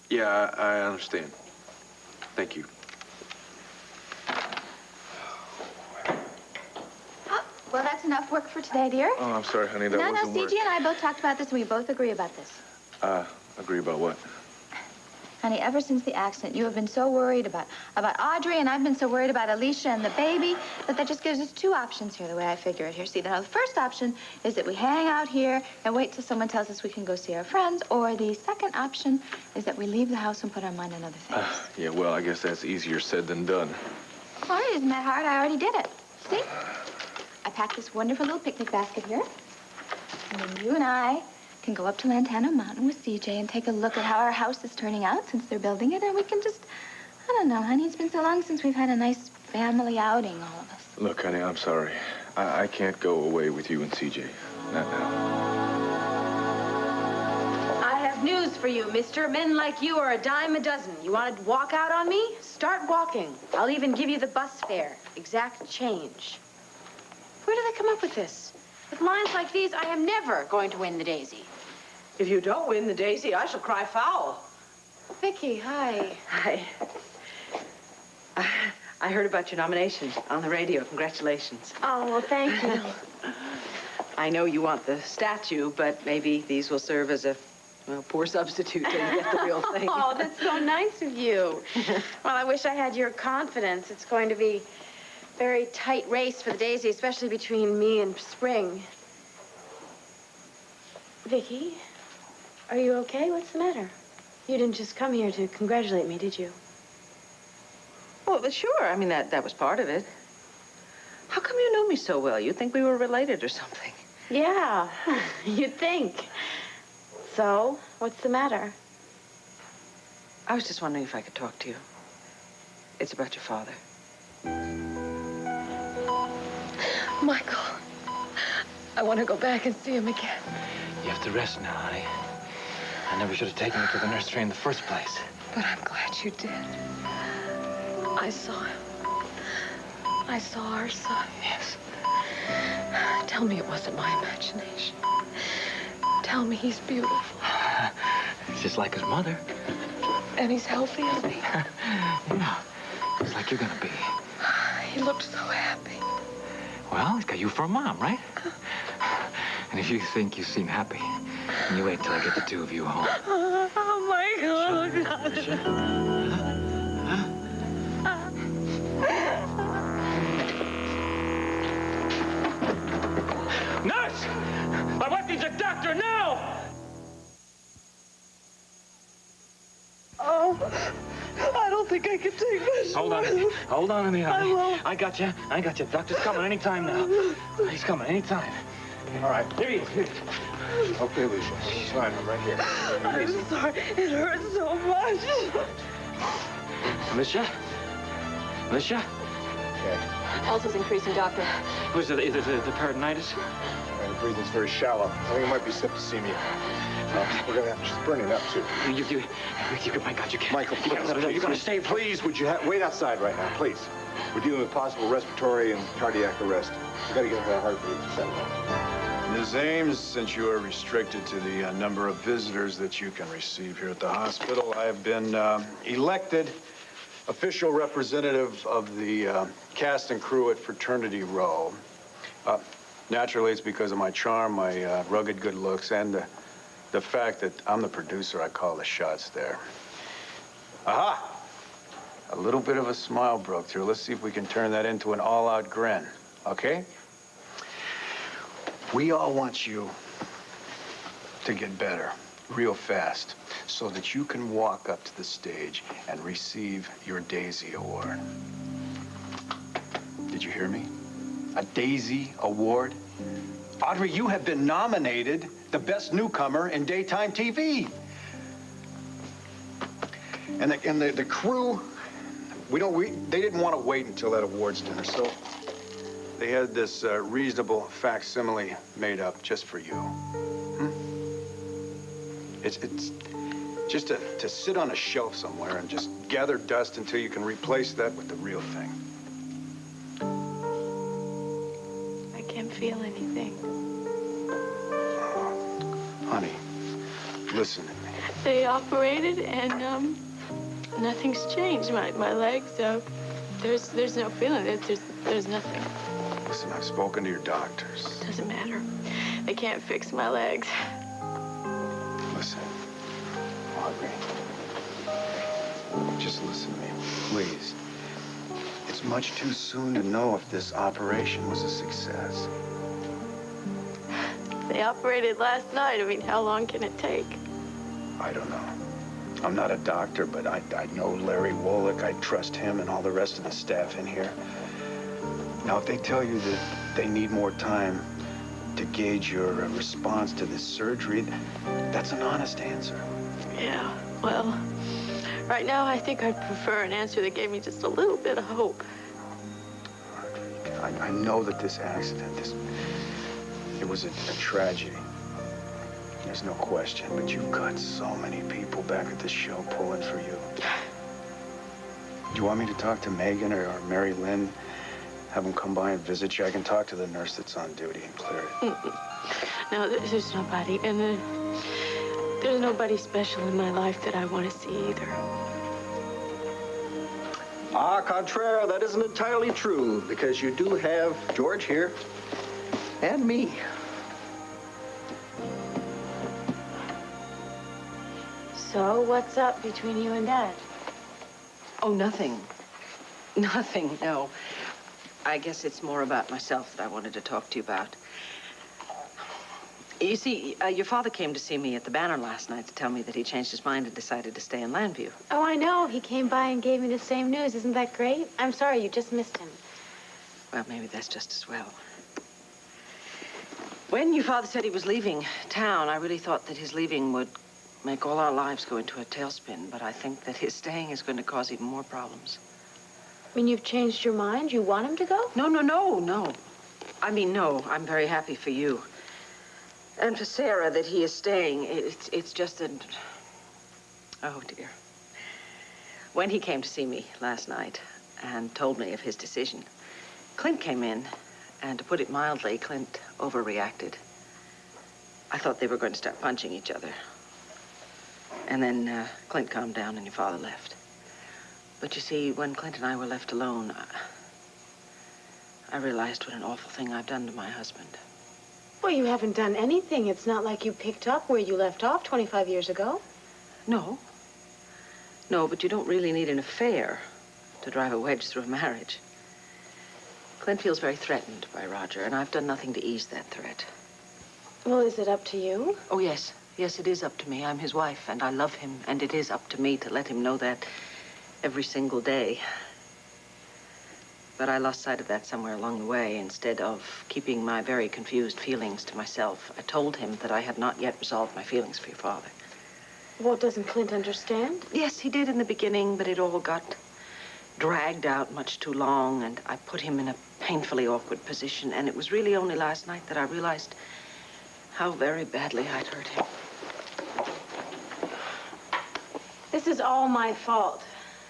Yeah, I understand. Thank you. Oh, well, that's enough work for today, dear. Oh, I'm sorry, honey. That wasn't No, work. CJ and I both talked about this, and we both agree about this. Agree about what? Honey, ever since the accident, you have been so worried about Audrey, and I've been so worried about Alicia and the baby, that just gives us two options here, the way I figure it here. See, now, the first option is that we hang out here and wait till someone tells us we can go see our friends, or the second option is that we leave the house and put our mind on other things. Yeah, well, I guess that's easier said than done. Well, it isn't that hard. I already did it. See? I packed this wonderful little picnic basket here, and then you and I can go up to Lantana Mountain with CJ and take a look at how our house is turning out since they're building it, and we can just, I don't know, honey, it's been so long since we've had a nice family outing, all of us. Look, honey, I'm sorry. I can't go away with you and CJ. Not now. I have news for you, mister. Men like you are a dime a dozen. You want to walk out on me? Start walking. I'll even give you the bus fare. Exact change. Where do they come up with this? With lines like these, I am never going to win the daisy. If you don't win the daisy, I shall cry foul. Vicky, hi. Hi. I heard about your nomination on the radio. Congratulations. Oh, well, thank you. I know you want the statue, but maybe these will serve as a, well, poor substitute till you get the real thing. Oh, that's so nice of you. Well, I wish I had your confidence. It's going to be a very tight race for the daisy, especially between me and Spring. Vicky, are you okay? What's the matter? You didn't just come here to congratulate me, did you? Well, sure. I mean, that was part of it. How come you know me so well? You'd think we were related or something. Yeah, you'd think. So, what's the matter? I was just wondering if I could talk to you. It's about your father. Michael, I want to go back and see him again. You have to rest now, honey. I never should have taken you to the nursery in the first place. But I'm glad you did. I saw him. I saw our son. Yes. Tell me it wasn't my imagination. Tell me he's beautiful. He's just like his mother. And he's healthy, isn't he? Yeah, just like you're gonna be. He looked so happy. Well, he's got you for a mom, right? And if you think you seem happy, you wait till I get the two of you home. Oh, Michael. Alicia? Nurse! My wife needs a doctor now! Oh, I don't think I can take this. Hold on, honey. Hold on, honey. I won't. I got you. I got you. Doctor's coming anytime now. He's coming anytime. All right. Here he is. Okay, Alicia. She's fine. I'm right here. I'm sorry. It hurts so much. Alicia? Alicia? Okay. Pulse is increasing, doctor. Who's it? Is it the peritonitis? The breathing's very shallow. I think it might be septicemia. We're gonna have. She's burning up too. My God, you can't. Michael, please, You're gonna stay. Please, would you wait outside right now, please? We're dealing with possible respiratory and cardiac arrest. We gotta get her heart rate set. Ms. Ames, since you are restricted to the number of visitors that you can receive here at the hospital, I have been elected official representative of the cast and crew at Fraternity Row. Naturally, it's because of my charm, my rugged good looks, and the fact that I'm the producer. I call the shots there. Aha! A little bit of a smile broke through. Let's see if we can turn that into an all-out grin, okay? We all want you to get better real fast so that you can walk up to the stage and receive your Daisy Award. Did you hear me? A Daisy Award? Audrey, you have been nominated the best newcomer in daytime TV. And the crew, they didn't want to wait until that awards dinner, so they had this reasonable facsimile made up just for you. It's just to sit on a shelf somewhere and just gather dust until you can replace that with the real thing. I can't feel anything. Honey, listen to me. They operated, and nothing's changed. My legs, there's no feeling. There's nothing. Listen, I've spoken to your doctors. Doesn't matter. They can't fix my legs. Listen, Audrey. Just listen to me, please. It's much too soon to know if this operation was a success. They operated last night. I mean, how long can it take? I don't know. I'm not a doctor, but I know Larry Wolick. I trust him and all the rest of the staff in here. Now, if they tell you that they need more time to gauge your response to this surgery, that's an honest answer. Yeah, well, right now I think I'd prefer an answer that gave me just a little bit of hope. Audrey, I know that this accident, it was a tragedy. There's no question, but you've got so many people back at the show pulling for you. Do you want me to talk to Megan or Mary Lynn? Have them come by and visit you? I can talk to the nurse that's on duty and clear it. No, there's nobody. And there's nobody special in my life that I want to see either. Ah, contraire, that isn't entirely true, because you do have George here and me. So, what's up between you and Dad? Oh, nothing. Nothing, no. I guess it's more about myself that I wanted to talk to you about. You see, your father came to see me at the Banner last night to tell me that he changed his mind and decided to stay in Landview. Oh, I know. He came by and gave me the same news. Isn't that great? I'm sorry, you just missed him. Well, maybe that's just as well. When your father said he was leaving town, I really thought that his leaving would make all our lives go into a tailspin, but I think that his staying is going to cause even more problems. I mean, you've changed your mind? You want him to go? No. I mean, no, I'm very happy for you. And for Sarah that he is staying. It's just that... Oh, dear. When he came to see me last night and told me of his decision, Clint came in, and to put it mildly, Clint overreacted. I thought they were going to start punching each other. And then Clint calmed down and your father left. But you see, when Clint and I were left alone, I realized what an awful thing I've done to my husband. Well, you haven't done anything. It's not like you picked up where you left off 25 years ago. No, but you don't really need an affair to drive a wedge through a marriage. Clint feels very threatened by Roger, and I've done nothing to ease that threat. Well, is it up to you? Oh, yes. Yes, it is up to me. I'm his wife, and I love him, and it is up to me to let him know that every single day. But I lost sight of that somewhere along the way. Instead of keeping my very confused feelings to myself, I told him that I had not yet resolved my feelings for your father. Well, doesn't Clint understand? Yes, he did in the beginning, but it all got dragged out much too long, and I put him in a painfully awkward position, and it was really only last night that I realized how very badly I'd hurt him. This is all my fault.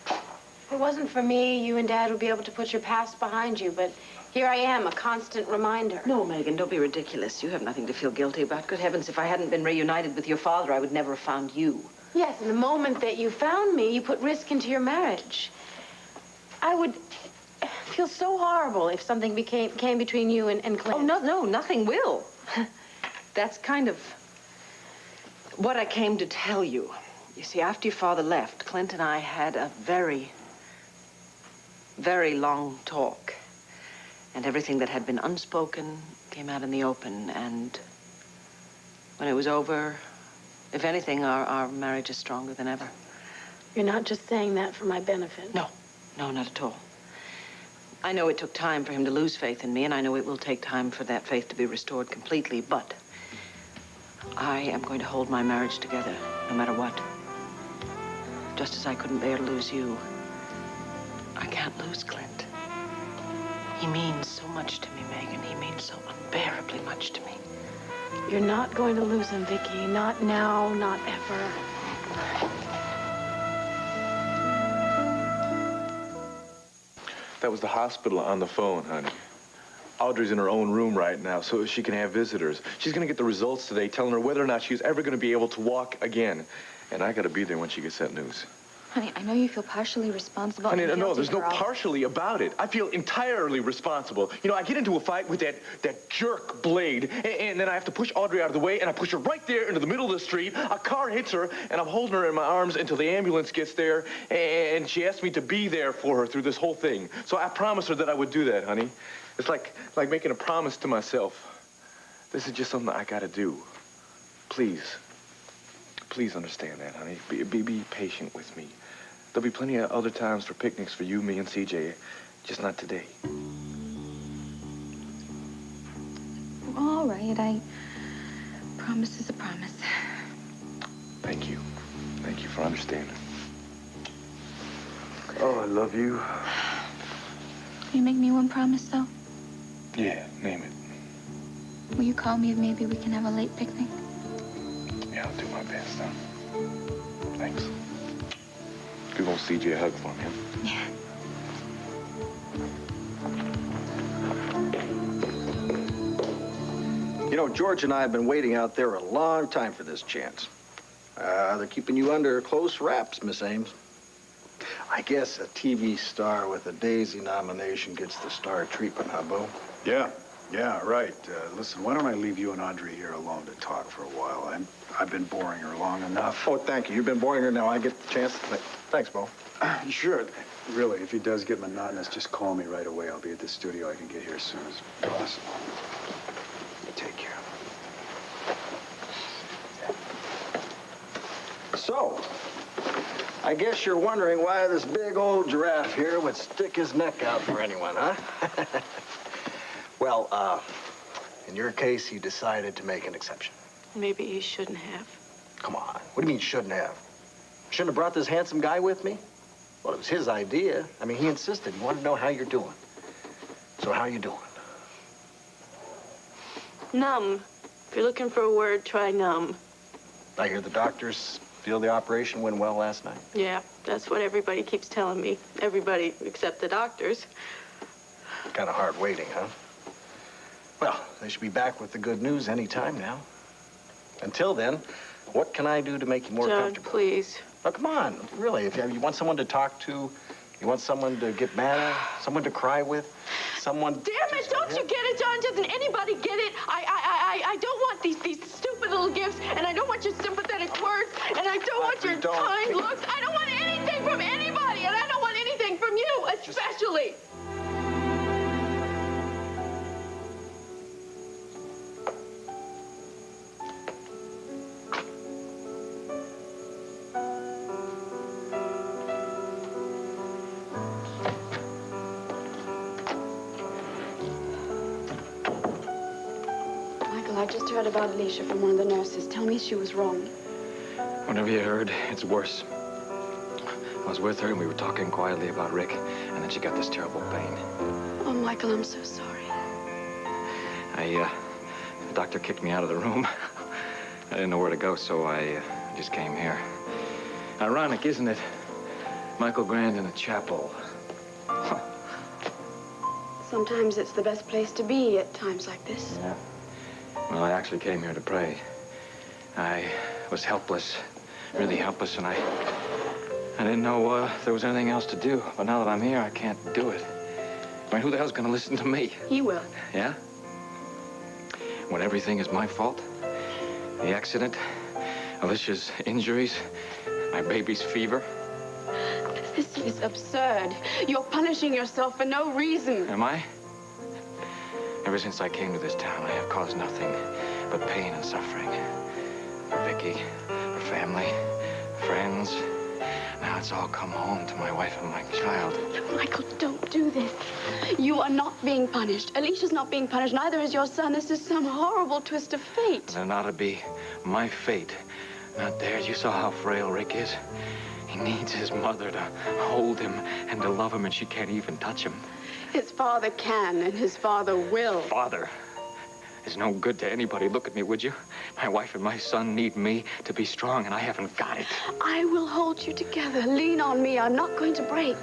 If it wasn't for me, you and Dad would be able to put your past behind you, but here I am, a constant reminder. No, Megan, don't be ridiculous. You have nothing to feel guilty about. Good heavens, if I hadn't been reunited with your father, I would never have found you. Yes, and the moment that you found me, you put risk into your marriage. I would feel so horrible if something came between you and Clint. Oh, no, nothing will. That's kind of what I came to tell you. You see, after your father left, Clint and I had a very, very long talk. And everything that had been unspoken came out in the open. And when it was over, if anything, our marriage is stronger than ever. You're not just saying that for my benefit. No, not at all. I know it took time for him to lose faith in me, and I know it will take time for that faith to be restored completely, but I am going to hold my marriage together, no matter what. Just as I couldn't bear to lose you, I can't lose Clint. He means so much to me, Megan. He means so unbearably much to me. You're not going to lose him, Vicki. Not now, not ever. That was the hospital on the phone, honey. Audrey's in her own room right now, so she can have visitors. She's going to get the results today, telling her whether or not she's ever going to be able to walk again. And I gotta be there when she gets that news. Honey, I know you feel partially responsible. Honey, and no, guilty there's no for all- partially about it. I feel entirely responsible. You know, I get into a fight with that jerk Blade, and then I have to push Audrey out of the way, and I push her right there into the middle of the street. A car hits her, and I'm holding her in my arms until the ambulance gets there, and she asked me to be there for her through this whole thing. So I promised her that I would do that, honey. It's like making a promise to myself. This is just something I gotta do. Please. Please understand that, honey. Be patient with me. There'll be plenty of other times for picnics for you, me, and CJ. Just not today. All right, I promise is a promise. Thank you. Thank you for understanding. Oh, I love you. Will you make me one promise, though? Yeah, name it. Will you call me if maybe we can have a late picnic? Yeah, I'll do my best, huh? Thanks. Give old CJ a hug for me, huh? Yeah. You know, George and I have been waiting out there a long time for this chance. They're keeping you under close wraps, Miss Ames. I guess a TV star with a Daisy nomination gets the star treatment, huh, Bo? Yeah, right. Listen, why don't I leave you and Audrey here alone to talk for a while? I've been boring her long enough. Oh, thank you. You've been boring her now. I get the chance. Thanks, Bo. Sure. Really, if he does get monotonous, just call me right away. I'll be at the studio. I can get here as soon as possible. Take care. So, I guess you're wondering why this big old giraffe here would stick his neck out for anyone, huh? Well, in your case, he decided to make an exception. Maybe he shouldn't have. Come on. What do you mean shouldn't have? Shouldn't have brought this handsome guy with me? Well, it was his idea. I mean, he insisted. He wanted to know how you're doing. So how you doing? Numb. If you're looking for a word, try numb. I hear the doctors feel the operation went well last night. Yeah, that's what everybody keeps telling me. Everybody except the doctors. Kind of hard waiting, huh? Well, they should be back with the good news any time now. Until then, what can I do to make you more John, comfortable? please. Oh, come on. Really, if you want someone to talk to, you want someone to get mad at, someone to cry with, someone... Damn it, don't you get it, John? Doesn't anybody get it? I don't want these stupid little gifts, and I don't want your sympathetic words, and I don't want your kind looks. I don't want anything from anybody, and I don't want anything from you, especially. Michael, I just heard about Alicia from one of the nurses. Tell me she was wrong. Whatever you heard, it's worse. I was with her and we were talking quietly about Rick, and then she got this terrible pain. Oh, Michael, I'm so sorry. The doctor kicked me out of the room. I didn't know where to go, so I just came here. Ironic, isn't it? Michael Grand in a chapel. Sometimes it's the best place to be at times like this. Yeah. Well, I actually came here to pray. I was helpless, really helpless, and I didn't know there was anything else to do. But now that I'm here, I can't do it. I mean, who the hell's gonna listen to me? He will. Yeah? When everything is my fault? The accident, Alicia's injuries, my baby's fever. This is absurd. You're punishing yourself for no reason. Am I? Ever since I came to this town, I have caused nothing but pain and suffering. For Vicky, for family, friends. Now it's all come home to my wife and my child. Michael, don't do this. You are not being punished. Alicia's not being punished. Neither is your son. This is some horrible twist of fate. Then it ought to be my fate, not theirs. You saw how frail Rick is. He needs his mother to hold him and to love him, and she can't even touch him. His father can, and his father will. Father is no good to anybody. Look at me, would you? My wife and my son need me to be strong, and I haven't got it. I will hold you together. Lean on me. I'm not going to break.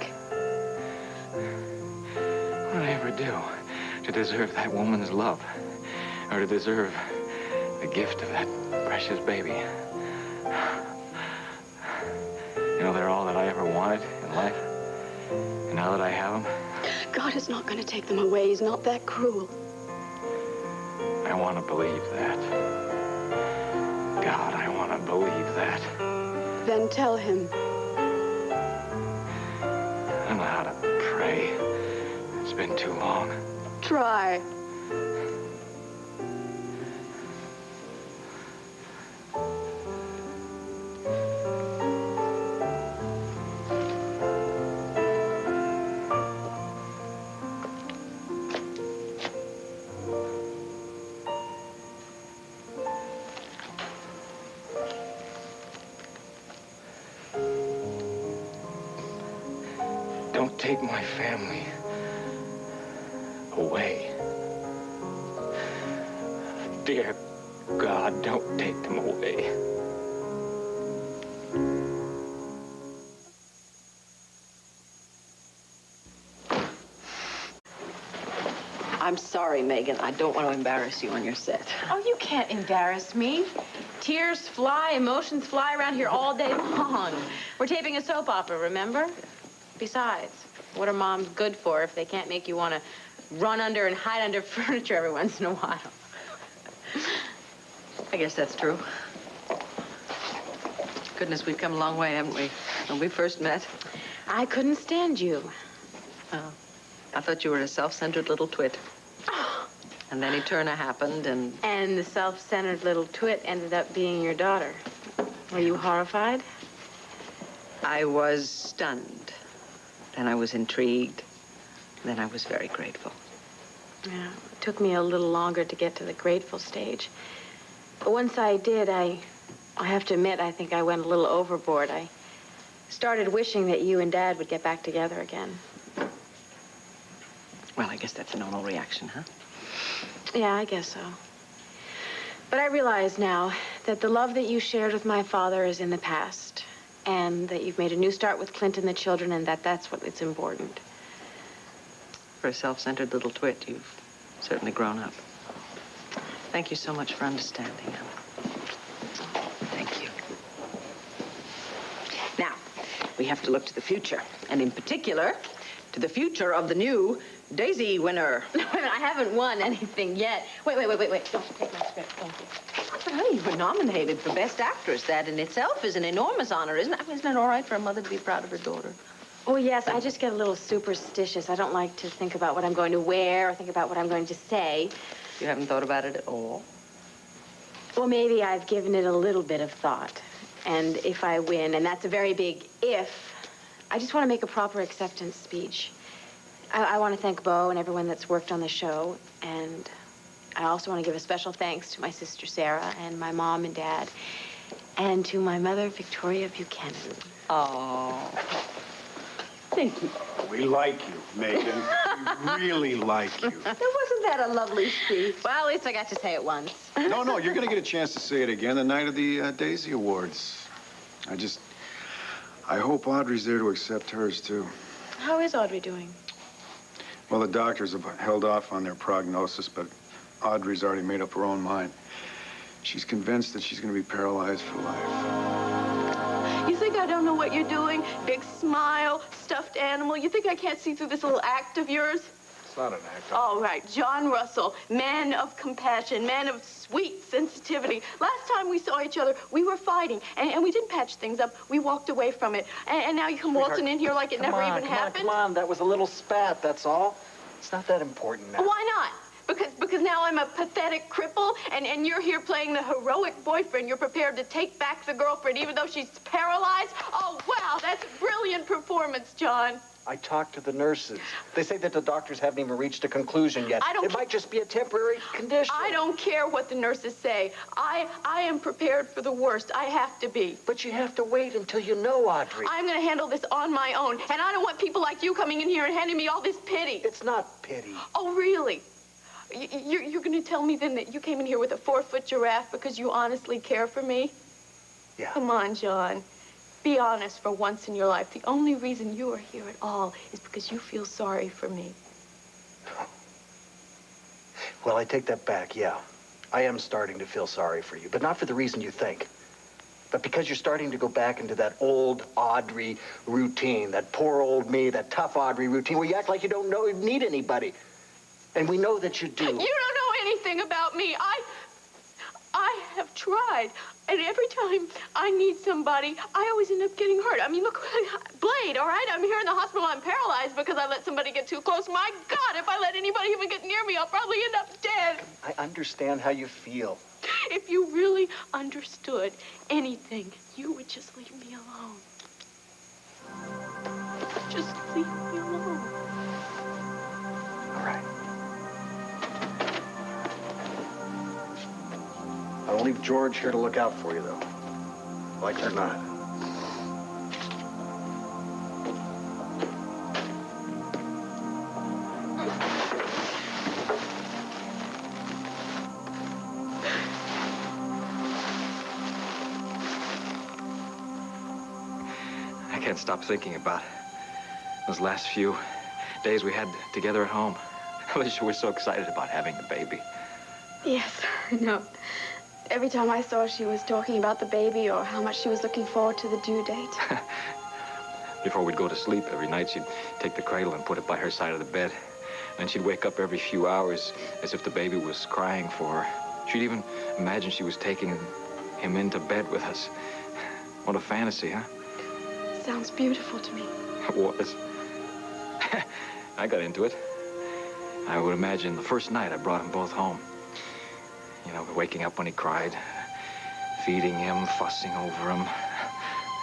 What did I ever do to deserve that woman's love? Or to deserve the gift of that precious baby? You know, they're all that I ever wanted in life. And now that I have them, God is not going to take them away. He's not that cruel. I want to believe that. God, I want to believe that. Then tell him. I don't know how to pray. It's been too long. Try. Don't take my family away. Dear God, don't take them away. I'm sorry, Megan. I don't want to embarrass you on your set. Oh, you can't embarrass me. Tears fly, emotions fly around here all day long. We're taping a soap opera, remember? Besides, what are moms good for if they can't make you want to run under and hide under furniture every once in a while? I guess that's true. Goodness, we've come a long way, haven't we? When we first met. I couldn't stand you. Oh, I thought you were a self-centered little twit. And then Eterna happened, and... And the self-centered little twit ended up being your daughter. Were you horrified? I was stunned. Then I was intrigued. Then I was very grateful. Yeah, it took me a little longer to get to the grateful stage. But once I did, I have to admit, I think I went a little overboard. I started wishing that you and Dad would get back together again. Well, I guess that's a normal reaction, huh? Yeah, I guess so. But I realize now that the love that you shared with my father is in the past, and that you've made a new start with Clint and the children, and that's what's important. For a self-centered little twit, you've certainly grown up. Thank you so much for understanding. Thank you. Now, we have to look to the future, and in particular, to the future of the new Daisy winner. I haven't won anything yet. Wait. Don't take my script. Thank you. But honey, you were nominated for Best Actress. That in itself is an enormous honor, isn't it? Isn't it all right for a mother to be proud of her daughter? Oh, yes, I just get a little superstitious. I don't like to think about what I'm going to wear or think about what I'm going to say. You haven't thought about it at all? Well, maybe I've given it a little bit of thought. And if I win, and that's a very big if, I just want to make a proper acceptance speech. I want to thank Bo and everyone that's worked on the show. And I also want to give a special thanks to my sister, Sarah, and my mom and dad, and to my mother, Victoria Buchanan. Oh. Thank you. We like you, Megan. We really like you. Now, wasn't that a lovely speech? Well, at least I got to say it once. No, you're going to get a chance to say it again the night of the Daisy Awards. I hope Audrey's there to accept hers, too. How is Audrey doing? Well, the doctors have held off on their prognosis, but Audrey's already made up her own mind. She's convinced that she's going to be paralyzed for life. You think I don't know what you're doing? Big smile, stuffed animal. You think I can't see through this little act of yours? It's not an act. All right, John Russell, man of compassion, man of sweet sensitivity. Last time we saw each other, we were fighting, and we didn't patch things up. We walked away from it. And now you come waltzing in here like it never even happened? Come on, that was a little spat, that's all. It's not that important now. Why not? Because now I'm a pathetic cripple, and you're here playing the heroic boyfriend. You're prepared to take back the girlfriend even though she's paralyzed? Oh, wow, that's a brilliant performance, John. I talked to the nurses. They say that the doctors haven't even reached a conclusion yet. It might just be a temporary condition. I don't care what the nurses say. I am prepared for the worst. I have to be. But you have to wait until you know, Audrey. I'm going to handle this on my own, and I don't want people like you coming in here and handing me all this pity. It's not pity. Oh, really? You're going to tell me then that you came in here with a 4-foot giraffe because you honestly care for me? Yeah. Come on, John. Be honest for once in your life. The only reason you are here at all is because you feel sorry for me. Well, I take that back, yeah. I am starting to feel sorry for you, but not for the reason you think. But because you're starting to go back into that old Audrey routine, that poor old me, that tough Audrey routine, where you act like you don't need anybody. And we know that you do. You don't know anything about me. I have tried. And every time I need somebody, I always end up getting hurt. I mean, look, Blade, all right? I'm here in the hospital. I'm paralyzed because I let somebody get too close. My God, if I let anybody even get near me, I'll probably end up dead. I understand how you feel. If you really understood anything, you would just leave me alone. Just leave me alone. All right. I'll leave George here to look out for you, though. Like it or not. I can't stop thinking about those last few days we had together at home. Alicia was so excited about having the baby. Yes, I know. Every time I saw she was talking about the baby or how much she was looking forward to the due date. Before we'd go to sleep every night, she'd take the cradle and put it by her side of the bed. And she'd wake up every few hours as if the baby was crying for her. She'd even imagine she was taking him into bed with us. What a fantasy, huh? Sounds beautiful to me. It was. I got into it. I would imagine the first night I brought them both home. You know, waking up when he cried, feeding him, fussing over him,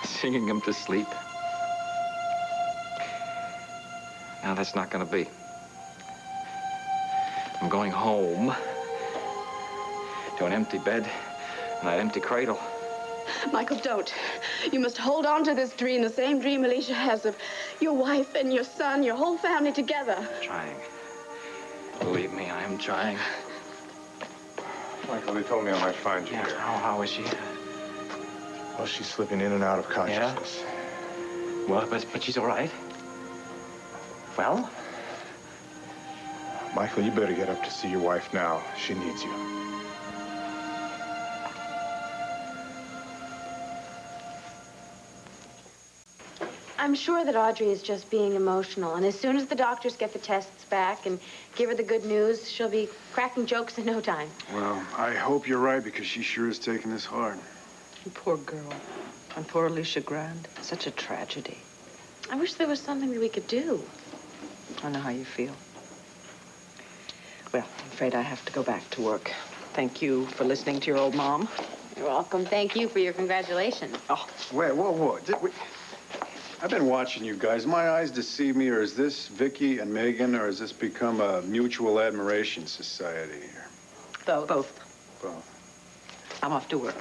singing him to sleep. Now that's not gonna be. I'm going home to an empty bed and that empty cradle. Michael, don't. You must hold on to this dream, the same dream Alicia has of your wife and your son, your whole family together. Trying. Believe me, I am trying. Michael, they told me I might find you here. How is she? Well, she's slipping in and out of consciousness. Yeah? Well, but she's all right. Well? Michael, you better get up to see your wife now. She needs you. I'm sure that Audrey is just being emotional, and as soon as the doctors get the tests back and give her the good news, she'll be cracking jokes in no time. Well, I hope you're right, because she sure is taking this hard. Poor girl. And poor Alicia Grant. Such a tragedy. I wish there was something that we could do. I know how you feel. Well, I'm afraid I have to go back to work. Thank you for listening to your old mom. You're welcome. Thank you for your congratulations. Oh, Wait, whoa. I've been watching you guys. My eyes deceive me, or is this Vicky and Megan, or has this become a mutual admiration society here? both. Both. I'm off to work.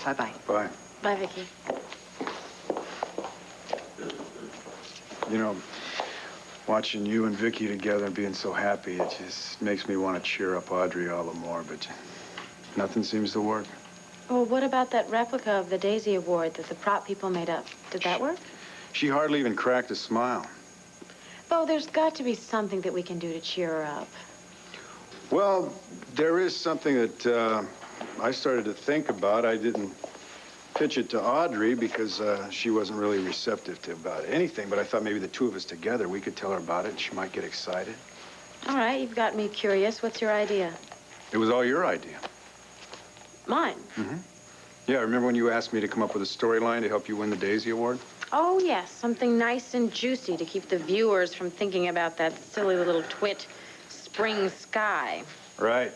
Bye-bye. Bye. Bye, Vicky. You know, watching you and Vicky together and being so happy, it just makes me want to cheer up Audrey all the more, but nothing seems to work. Well, what about that replica of the Daisy Award that the prop people made up? Did that work? She hardly even cracked a smile. Bo, there's got to be something that we can do to cheer her up. Well, there is something that I started to think about. I didn't pitch it to Audrey because she wasn't really receptive to about anything, but I thought maybe the two of us together, we could tell her about it and she might get excited. All right, you've got me curious. What's your idea? It was all your idea. Mine? Mm-hmm. Yeah, remember when you asked me to come up with a storyline to help you win the Daisy Award? Oh, yes, something nice and juicy to keep the viewers from thinking about that silly little twit, Spring Sky. Right.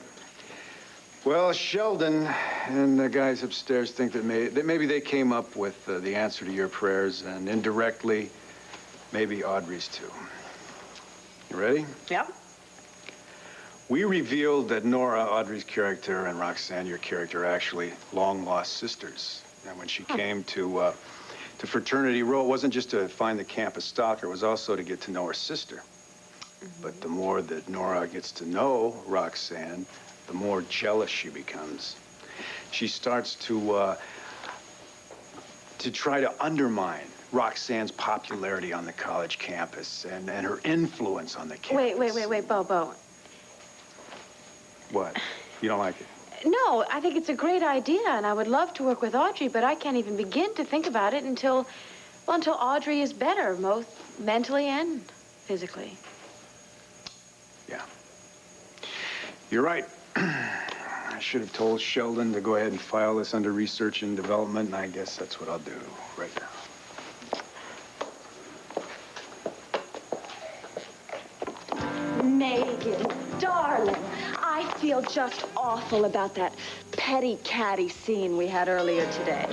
Well, Sheldon and the guys upstairs think that maybe they came up with the answer to your prayers, and indirectly, maybe Audrey's too. You ready? Yep. We revealed that Nora, Audrey's character, and Roxanne, your character, are actually long-lost sisters. And when she came to Fraternity Row, it wasn't just to find the campus stalker, it was also to get to know her sister. But the more that Nora gets to know Roxanne, the more jealous she becomes. She starts to try to undermine Roxanne's popularity on the college campus and her influence on the campus. Wait, Bo. What? You don't like it? No, I think it's a great idea, and I would love to work with Audrey, but I can't even begin to think about it until Audrey is better, both mentally and physically. Yeah. You're right. I should have told Sheldon to go ahead and file this under research and development, and I guess that's what I'll do right now. Megan, darling, I feel just awful about that petty catty scene we had earlier today.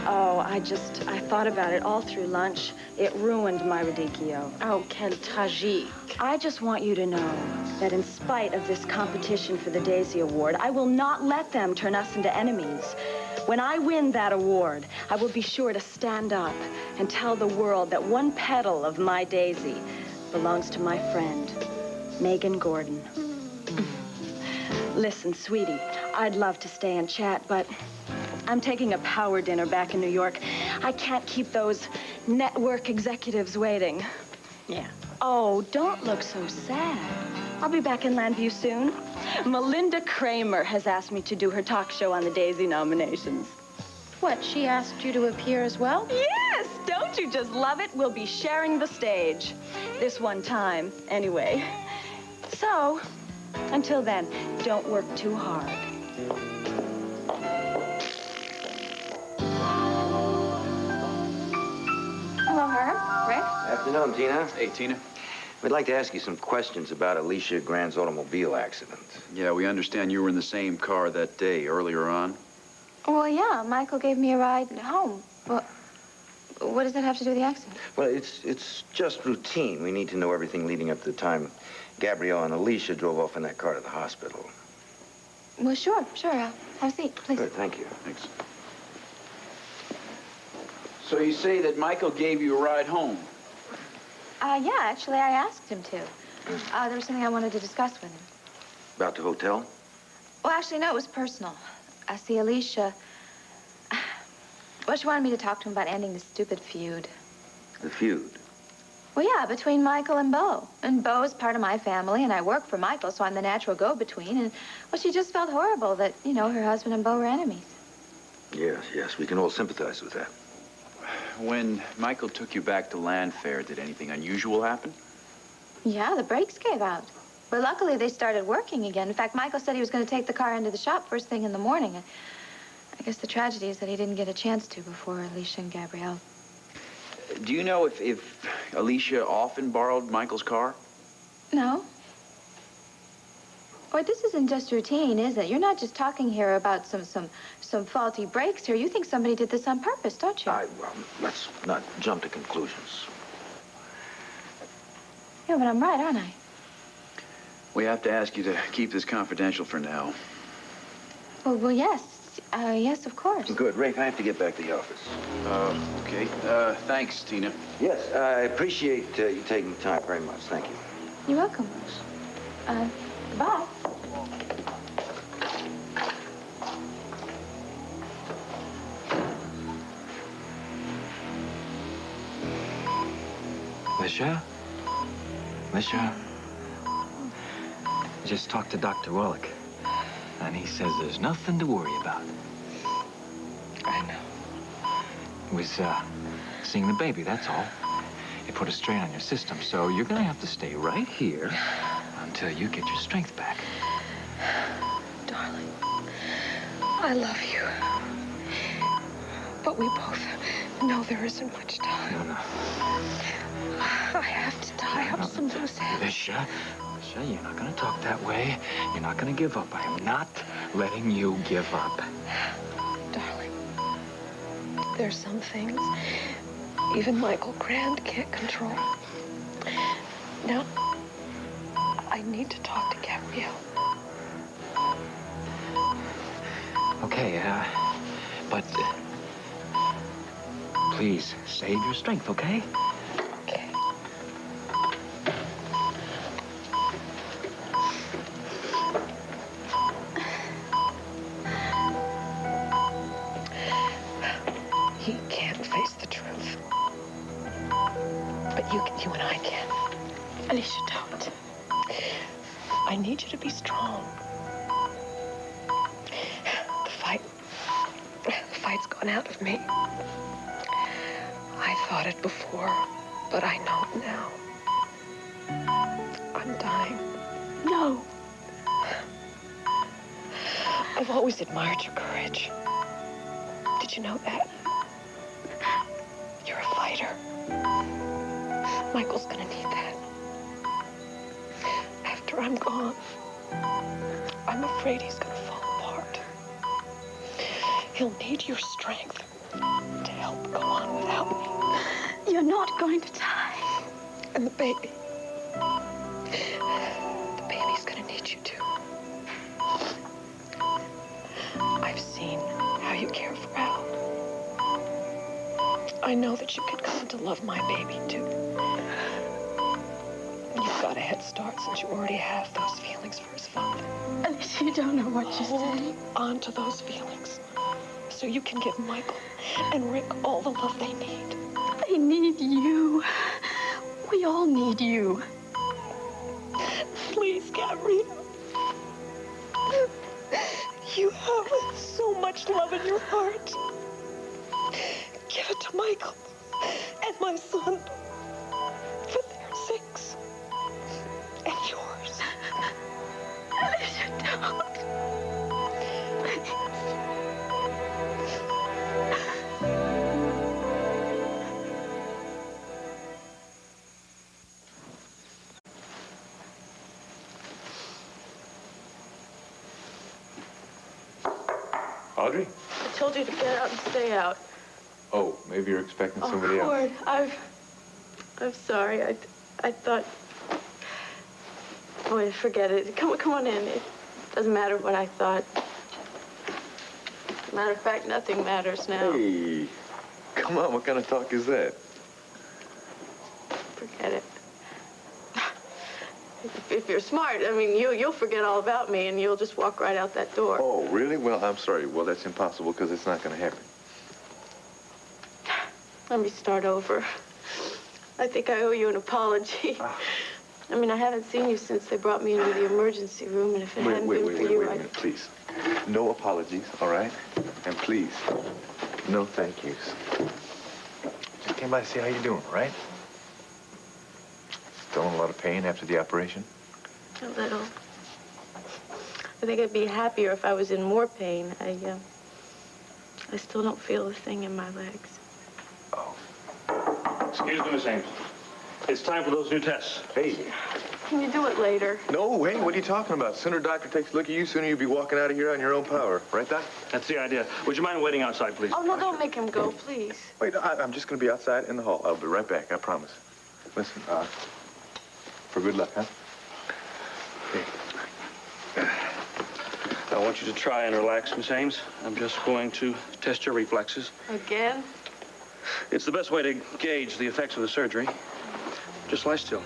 Oh, I thought about it all through lunch. It ruined my radicchio. Oh, quel tragique. I just want you to know that in spite of this competition for the Daisy Award, I will not let them turn us into enemies. When I win that award, I will be sure to stand up and tell the world that one petal of my daisy belongs to my friend, Megan Gordon. Listen, sweetie, I'd love to stay and chat, but I'm taking a power dinner back in New York. I can't keep those network executives waiting. Yeah. Oh, don't look so sad. I'll be back in Landview soon. Melinda Kramer has asked me to do her talk show on the Daisy nominations. What, she asked you to appear as well? Yes! Don't you just love it? We'll be sharing the stage. This one time, anyway. So, until then, don't work too hard. Hello, Herb. Rick? Afternoon, Tina. Hey, Tina. We'd like to ask you some questions about Alicia Grand's automobile accident. Yeah, we understand you were in the same car that day, earlier on. Well, yeah, Michael gave me a ride home. Well, what does that have to do with the accident? Well, it's just routine. We need to know everything leading up to the time Gabrielle and Alicia drove off in that car to the hospital. Well, sure. Have a seat, please. Good, thank you. Thanks. So you say that Michael gave you a ride home? Yeah, actually, I asked him to. There was something I wanted to discuss with him. About the hotel? Well, actually, no, it was personal. See, Alicia... Well, she wanted me to talk to him about ending this stupid feud. The feud? Well, yeah, between Michael and Beau. And Beau is part of my family, and I work for Michael, so I'm the natural go-between. And, well, she just felt horrible that, you know, her husband and Beau were enemies. Yes, we can all sympathize with that. When Michael took you back to Landfair, did anything unusual happen? Yeah, the brakes gave out. But luckily, they started working again. In fact, Michael said he was going to take the car into the shop first thing in the morning. I guess the tragedy is that he didn't get a chance to before Alicia and Gabrielle. Do you know if Alicia often borrowed Michael's car? No. Or this isn't just routine, is it? You're not just talking here about some faulty brakes here. You think somebody did this on purpose, don't you? Well, let's not jump to conclusions. Yeah, but I'm right, aren't I? We have to ask you to keep this confidential for now. Well, yes. Yes, of course. Good. Rafe, I have to get back to the office. Okay. Thanks, Tina. Yes, I appreciate you taking the time very much. Thank you. You're welcome. Goodbye. Alicia? Just talked to Dr. Wallach, and he says there's nothing to worry about. I know. It was, seeing the baby, that's all. It put a strain on your system, so you're gonna have to stay right here until you get your strength back. Darling, I love you. But we both know there isn't much time. No. I have to tie up some loose ends. Alicia, you're not gonna talk that way. You're not gonna give up. I am not letting you give up. Darling, there's some things even Michael Grand can't control. Now, I need to talk to Gabrielle. Okay, but please save your strength, okay? Okay. He can't face the truth. But you and I can. Alicia, don't. I need you to be strong. gone out of me. I thought it before, but I know it now. I'm dying. No. I've always admired your courage. Did you know that? You're a fighter. Michael's gonna need that. After I'm gone, I'm afraid he's gonna fall apart. He'll need your strength to help go on without me. You're not going to die. And the baby. The baby's gonna need you too. I've seen how you care for Al. I know that you could come to love my baby too. You've got a head start since you already have those feelings for his father. Alicia, you don't know what you're saying. Hold on to those feelings so you can give Michael and Rick all the love they need. They need you. We all need you. Please, Gabrielle. You have so much love in your heart. Give it to Michael and my son for their sakes and yours. Alicia, don't. Audrey? I told you to get out and stay out. Oh, maybe you're expecting somebody else. Cord, I'm sorry. I thought. Oh, forget it. Come on in. It doesn't matter what I thought. Matter of fact, nothing matters now. Hey, come on, what kind of talk is that? Forget it. If you're smart, I mean, you'll forget all about me and you'll just walk right out that door. Oh, really? Well, I'm sorry. Well, that's impossible because it's not going to happen. Let me start over. I think I owe you an apology. I mean, I haven't seen you since they brought me into the emergency room, and if it hadn't been for you, wait a minute, please. No apologies, all right? And please, no thank yous. Just came by to see how you're doing, right? Still in a lot of pain after the operation? A little. I think I'd be happier if I was in more pain. I still don't feel a thing in my legs. Oh. Excuse me, Miss Ames. It's time for those new tests. Hey. Can you do it later? No, hey, what are you talking about? Sooner doctor takes a look at you, sooner you'll be walking out of here on your own power. Right, Doc? That's the idea. Would you mind waiting outside, please? Oh, no, don't make him go, please. Wait, I'm just going to be outside in the hall. I'll be right back, I promise. Listen, for good luck, huh? Hey. I want you to try and relax, Miss Ames. I'm just going to test your reflexes. Again? It's the best way to gauge the effects of the surgery. Just lie still.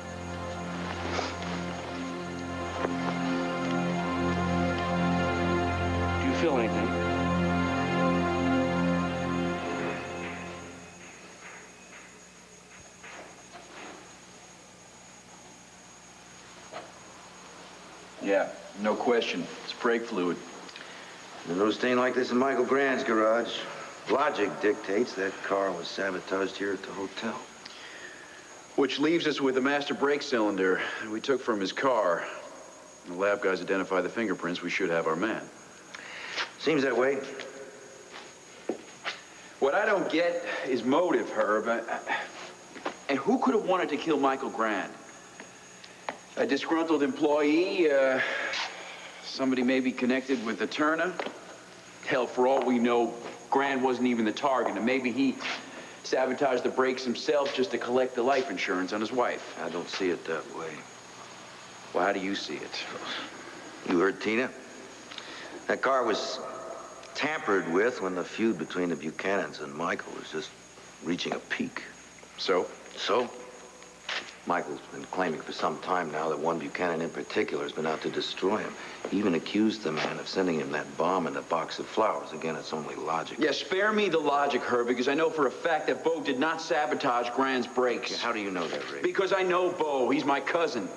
Do you feel anything? Yeah, no question. It's brake fluid. There's no stain like this in Michael Grand's garage. Logic dictates that car was sabotaged here at the hotel. Which leaves us with the master brake cylinder we took from his car. The lab guys identify the fingerprints. We should have our man. Seems that way. What I don't get is motive, Herb. And who could have wanted to kill Michael Grand? A disgruntled employee? Somebody maybe connected with the Turner? Hell, for all we know, Grand wasn't even the target, and maybe he sabotaged the brakes himself just to collect the life insurance on his wife. I don't see it that way. Well, how do you see it? You heard Tina? That car was tampered with when the feud between the Buchanans and Michael was just reaching a peak. So? So? Michael's been claiming for some time now that one Buchanan in particular has been out to destroy him. He even accused the man of sending him that bomb and a box of flowers. Again, it's only logic. Yeah, spare me the logic, Herb, because I know for a fact that Bo did not sabotage Grand's brakes. Yeah, how do you know that, Rafe? Because I know Bo. He's my cousin.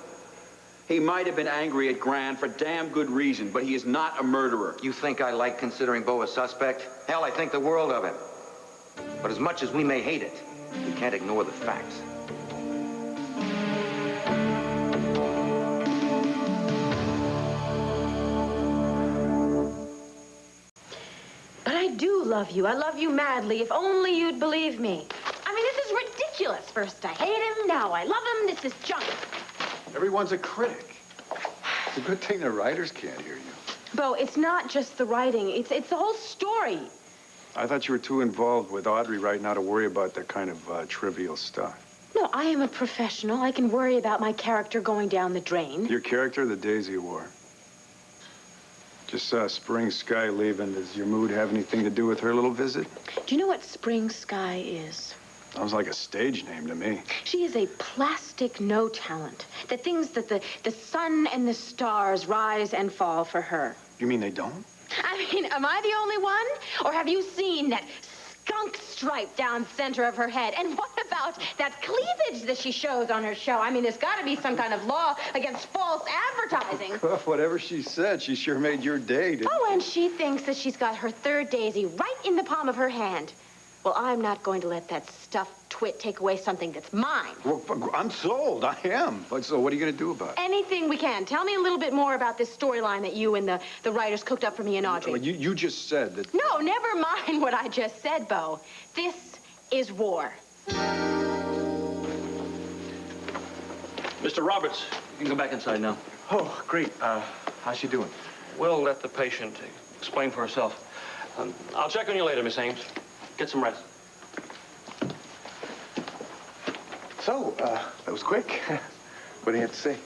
He might have been angry at Grand for damn good reason, but he is not a murderer. You think I like considering Bo a suspect? Hell, I think the world of him. But as much as we may hate it, we can't ignore the facts. But I do love you. I love you madly. If only you'd believe me. I mean, this is ridiculous. First I hate him, now I love him. This is junk. Everyone's a critic. It's a good thing the writers can't hear you. Bo, it's not just the writing. It's the whole story. I thought you were too involved with Audrey right now to worry about that kind of trivial stuff. No, I am a professional. I can worry about my character going down the drain. Your character, the Daisy War. Just saw Spring Sky leaving. Does your mood have anything to do with her little visit? Do you know what Spring Sky is? Sounds like a stage name to me. She is a plastic no talent that thinks that the sun and the stars rise and fall for her. You mean they don't? I mean, am I the only one? Or have you seen that skunk stripe down center of her head? And what about that cleavage that she shows on her show? I mean, there's got to be some kind of law against false advertising. Whatever she said, she sure made your day, didn't Oh, and she thinks that she's got her third daisy right in the palm of her hand. Well, I'm not going to let that stuffed twit take away something that's mine. Well, I'm sold. I am. But so what are you going to do about it? Anything we can. Tell me a little bit more about this storyline that you and the writers cooked up for me and Audrey. Well, you just said that... No, never mind what I just said, Bo. This is war. Mr. Roberts, you can go back inside now. Oh, great. How's she doing? We'll let the patient explain for herself. I'll check on you later, Miss Ames. Get some rest. So, that was quick. What do you have to say?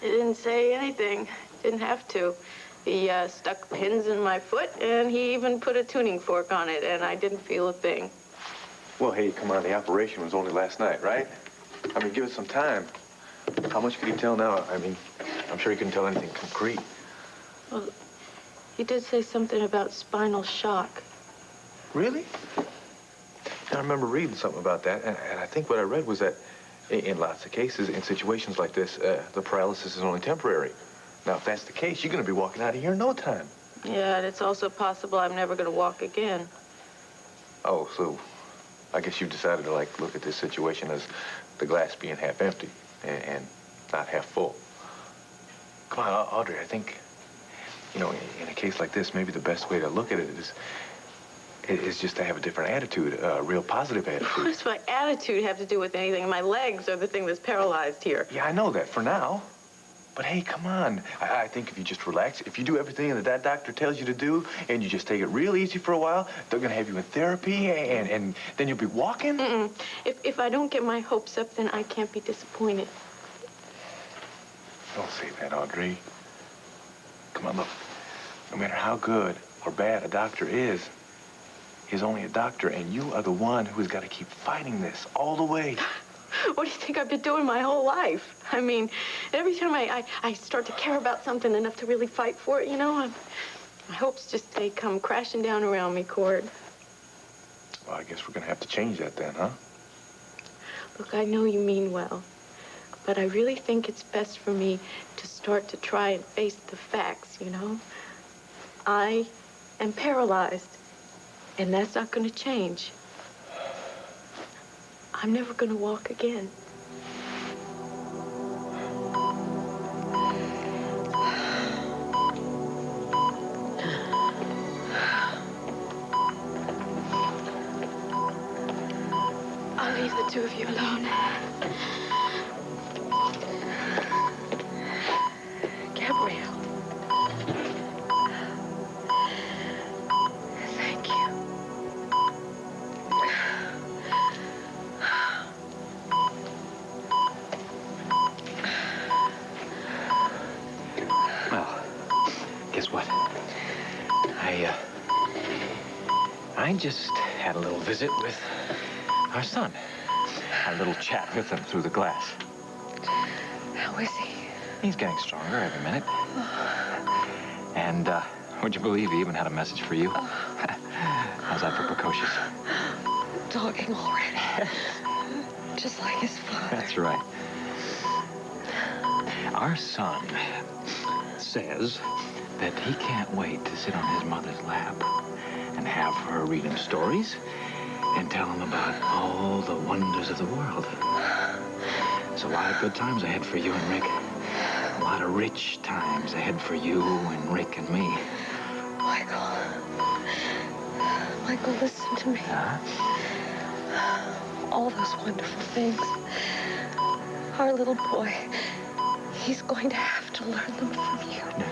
He didn't say anything. Didn't have to. He stuck pins in my foot, and he even put a tuning fork on it, and I didn't feel a thing. Well, hey, come on. The operation was only last night, right? I mean, give it some time. How much can you tell now? I mean, I'm sure you couldn't tell anything concrete. Well, he did say something about spinal shock. Really? I remember reading something about that, and I think what I read was that in lots of cases, in situations like this, the paralysis is only temporary. Now, if that's the case, you're going to be walking out of here in no time. Yeah, and it's also possible I'm never going to walk again. Oh, so I guess you've decided to, like, look at this situation as the glass being half empty and not half full. Come on, Audrey, I think, you know, in a case like this, maybe the best way to look at it is just to have a different attitude, a real positive attitude. What does my attitude have to do with anything? My legs are the thing that's paralyzed here. Yeah, I know that for now. But hey, come on. I think if you just relax, if you do everything that doctor tells you to do, and you just take it real easy for a while, they're gonna have you in therapy, and then you'll be walking. Mm-mm. If I don't get my hopes up, then I can't be disappointed. Don't say that, Audrey. Come on, look. No matter how good or bad a doctor is, he's only a doctor, and you are the one who has got to keep fighting this all the way. What do you think I've been doing my whole life? I mean, every time I start to care about something enough to really fight for it, you know, my hopes just, they come crashing down around me, Cord. Well, I guess we're going to have to change that then, huh? Look, I know you mean well, but I really think it's best for me to start to try and face the facts, you know? I am paralyzed, and that's not going to change. I'm never going to walk again. I'll leave the two of you alone. Gabrielle. Thank you. Well, guess what? I just had a little visit with our son. Had a little chat with him through the glass. How is he? He's getting stronger every minute. And, would you believe he even had a message for you? How's that for precocious? Talking already. Just like his father. That's right. Our son says that he can't wait to sit on his mother's lap and have her read him stories and tell him about all the wonders of the world. There's a lot of good times ahead for you and Rick. A lot of rich times ahead for you and Rick and me. Michael, listen to me. Huh? All those wonderful things. Our little boy, he's going to have to learn them from you. No,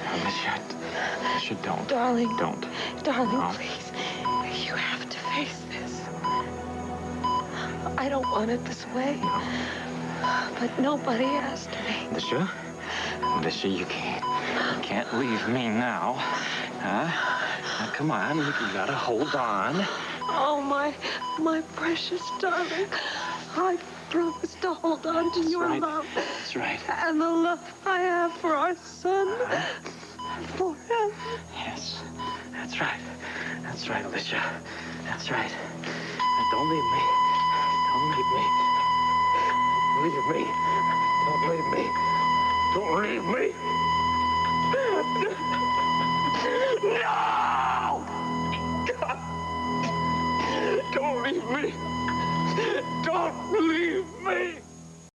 Alicia, don't. Darling. Don't. Darling, No. please. You have to face this. I don't want it this way. No. But nobody asked me. Alicia, you can't leave me now. Huh? Now, come on, you gotta hold on. Oh, my precious darling. I promise to hold on to your love. That's right. And the love I have for our son. Forever. Yes, that's right. That's right, Alicia. That's right. And don't leave me. Don't leave me. Leave me. Don't leave me. Don't leave me. No! God. Don't leave me. Don't leave me.